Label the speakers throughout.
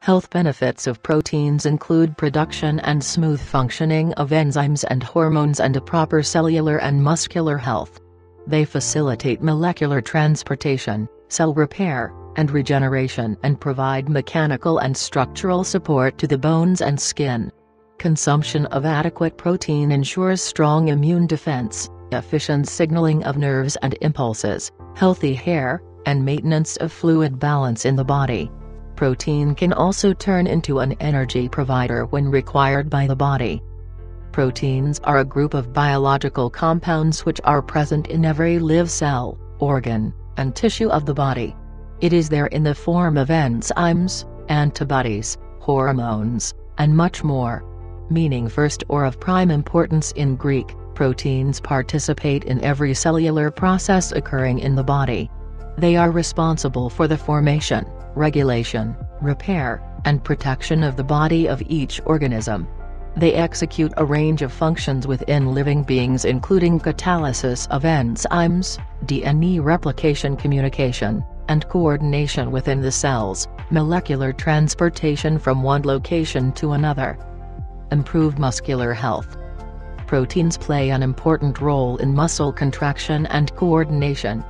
Speaker 1: Health benefits of proteins include production and smooth functioning of enzymes and hormones and a proper cellular and muscular health. They facilitate molecular transportation, cell repair, and regeneration and provide mechanical and structural support to the bones and skin. Consumption of adequate protein ensures strong immune defense, efficient signaling of nerves and impulses, healthy hair, and maintenance of fluid balance in the body. Protein can also turn into an energy provider when required by the body. Proteins are a group of biological compounds which are present in every live cell, organ, and tissue of the body. It is there in the form of enzymes, antibodies, hormones, and much more. Meaning first or of prime importance in Greek, proteins participate in every cellular process occurring in the body. They are responsible for the formation, regulation, repair, and protection of the body of each organism. They execute a range of functions within living beings including catalysis of enzymes, DNA replication communication, and coordination within the cells, molecular transportation from one location to another. Improved muscular health. Proteins play an important role in muscle contraction and coordination.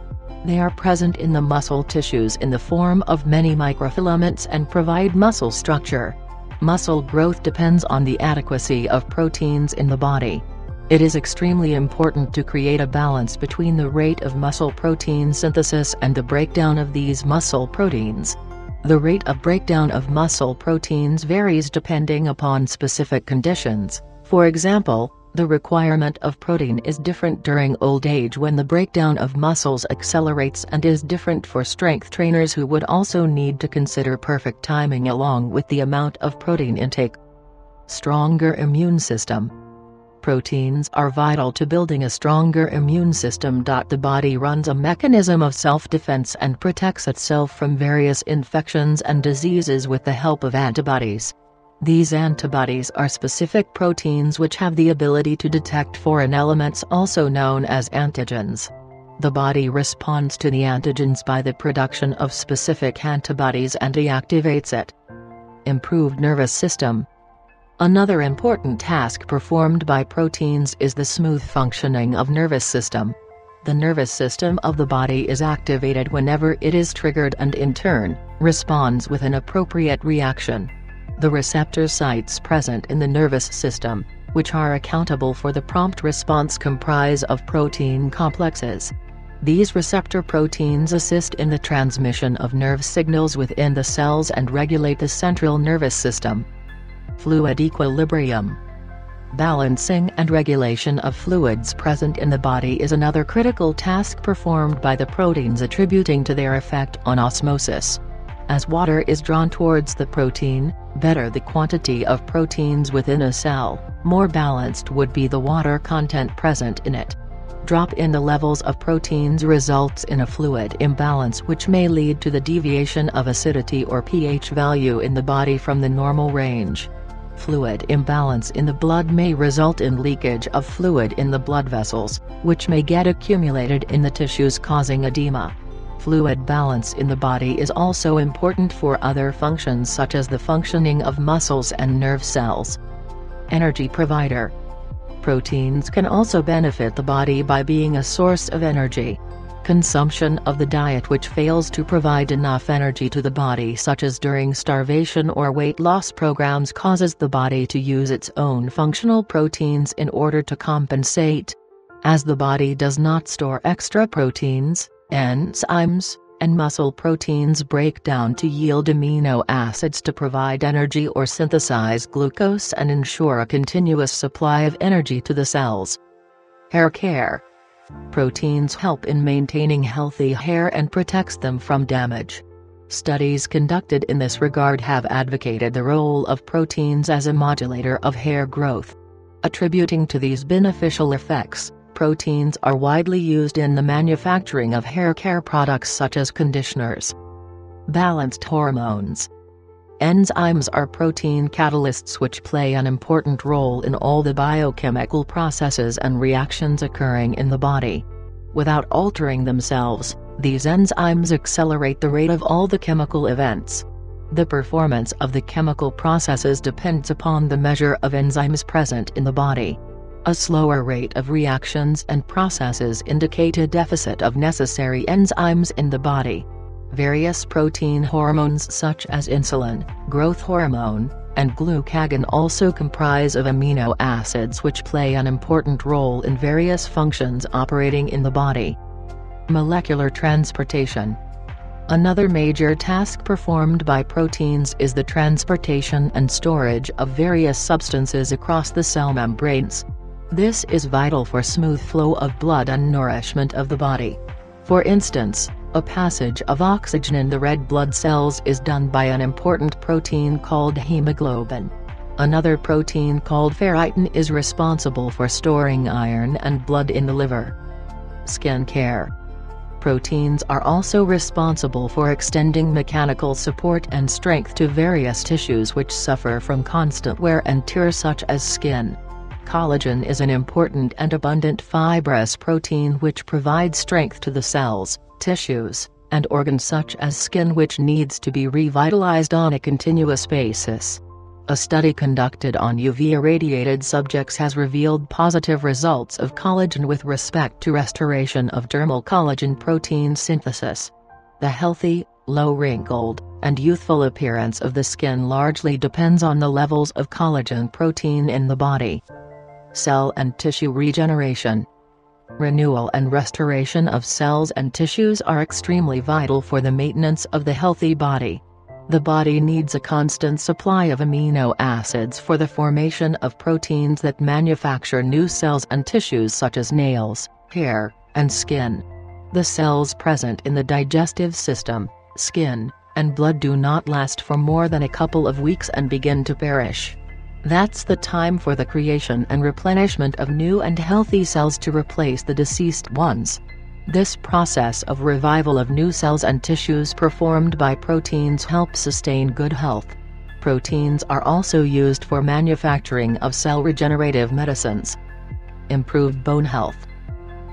Speaker 1: They are present in the muscle tissues in the form of many microfilaments and provide muscle structure. Muscle growth depends on the adequacy of proteins in the body. It is extremely important to create a balance between the rate of muscle protein synthesis and the breakdown of these muscle proteins. The rate of breakdown of muscle proteins varies depending upon specific conditions. For example, the requirement of protein is different during old age when the breakdown of muscles accelerates and is different for strength trainers who would also need to consider perfect timing along with the amount of protein intake. Stronger immune system. Proteins are vital to building a stronger immune system. The body runs a mechanism of self-defense and protects itself from various infections and diseases with the help of antibodies. These antibodies are specific proteins which have the ability to detect foreign elements, also known as antigens. The body responds to the antigens by the production of specific antibodies and deactivates it. Improved nervous system. Another important task performed by proteins is the smooth functioning of nervous system. The nervous system of the body is activated whenever it is triggered and in turn, responds with an appropriate reaction. The receptor sites present in the nervous system, which are accountable for the prompt response, comprise of protein complexes. These receptor proteins assist in the transmission of nerve signals within the cells and regulate the central nervous system. Fluid equilibrium. Balancing and regulation of fluids present in the body is another critical task performed by the proteins, attributing to their effect on osmosis. As water is drawn towards the protein, better the quantity of proteins within a cell, more balanced would be the water content present in it. Drop in the levels of proteins results in a fluid imbalance which may lead to the deviation of acidity or pH value in the body from the normal range. Fluid imbalance in the blood may result in leakage of fluid in the blood vessels, which may get accumulated in the tissues causing edema. Fluid balance in the body is also important for other functions such as the functioning of muscles and nerve cells. Energy provider. Proteins can also benefit the body by being a source of energy. Consumption of the diet which fails to provide enough energy to the body, such as during starvation or weight loss programs, causes the body to use its own functional proteins in order to compensate. As the body does not store extra proteins, enzymes, and muscle proteins break down to yield amino acids to provide energy or synthesize glucose and ensure a continuous supply of energy to the cells. Hair care. Proteins help in maintaining healthy hair and protects them from damage. Studies conducted in this regard have advocated the role of proteins as a modulator of hair growth. Attributing to these beneficial effects, proteins are widely used in the manufacturing of hair care products such as conditioners. Balanced hormones. Enzymes are protein catalysts which play an important role in all the biochemical processes and reactions occurring in the body. Without altering themselves, these enzymes accelerate the rate of all the chemical events. The performance of the chemical processes depends upon the measure of enzymes present in the body. A slower rate of reactions and processes indicate a deficit of necessary enzymes in the body. Various protein hormones such as insulin, growth hormone, and glucagon also comprise of amino acids which play an important role in various functions operating in the body. Molecular transportation. Another major task performed by proteins is the transportation and storage of various substances across the cell membranes. This is vital for smooth flow of blood and nourishment of the body. For instance, a passage of oxygen in the red blood cells is done by an important protein called hemoglobin. Another protein called ferritin is responsible for storing iron and blood in the liver. Skin care. Proteins are also responsible for extending mechanical support and strength to various tissues which suffer from constant wear and tear such as skin. Collagen is an important and abundant fibrous protein which provides strength to the cells, tissues, and organs such as skin which needs to be revitalized on a continuous basis. A study conducted on UV-irradiated subjects has revealed positive results of collagen with respect to restoration of dermal collagen protein synthesis. The healthy, low-wrinkled, and youthful appearance of the skin largely depends on the levels of collagen protein in the body. Cell and tissue regeneration. Renewal and restoration of cells and tissues are extremely vital for the maintenance of the healthy body. The body needs a constant supply of amino acids for the formation of proteins that manufacture new cells and tissues such as nails, hair, and skin. The cells present in the digestive system, skin, and blood do not last for more than a couple of weeks and begin to perish. That's the time for the creation and replenishment of new and healthy cells to replace the deceased ones. This process of revival of new cells and tissues performed by proteins helps sustain good health. Proteins are also used for manufacturing of cell regenerative medicines. Improved bone health.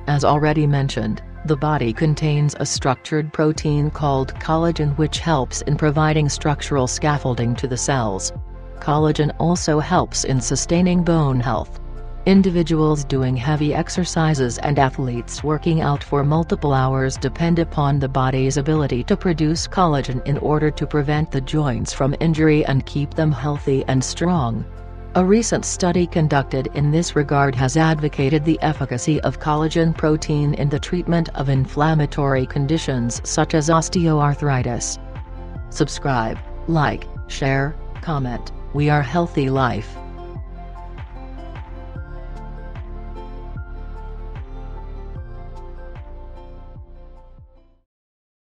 Speaker 1: As already mentioned, the body contains a structured protein called collagen which helps in providing structural scaffolding to the cells. Collagen also helps in sustaining bone health. Individuals doing heavy exercises and athletes working out for multiple hours depend upon the body's ability to produce collagen in order to prevent the joints from injury and keep them healthy and strong. A recent study conducted in this regard has advocated the efficacy of collagen protein in the treatment of inflammatory conditions such as osteoarthritis. Subscribe, like, share, comment. We are Healthy Life.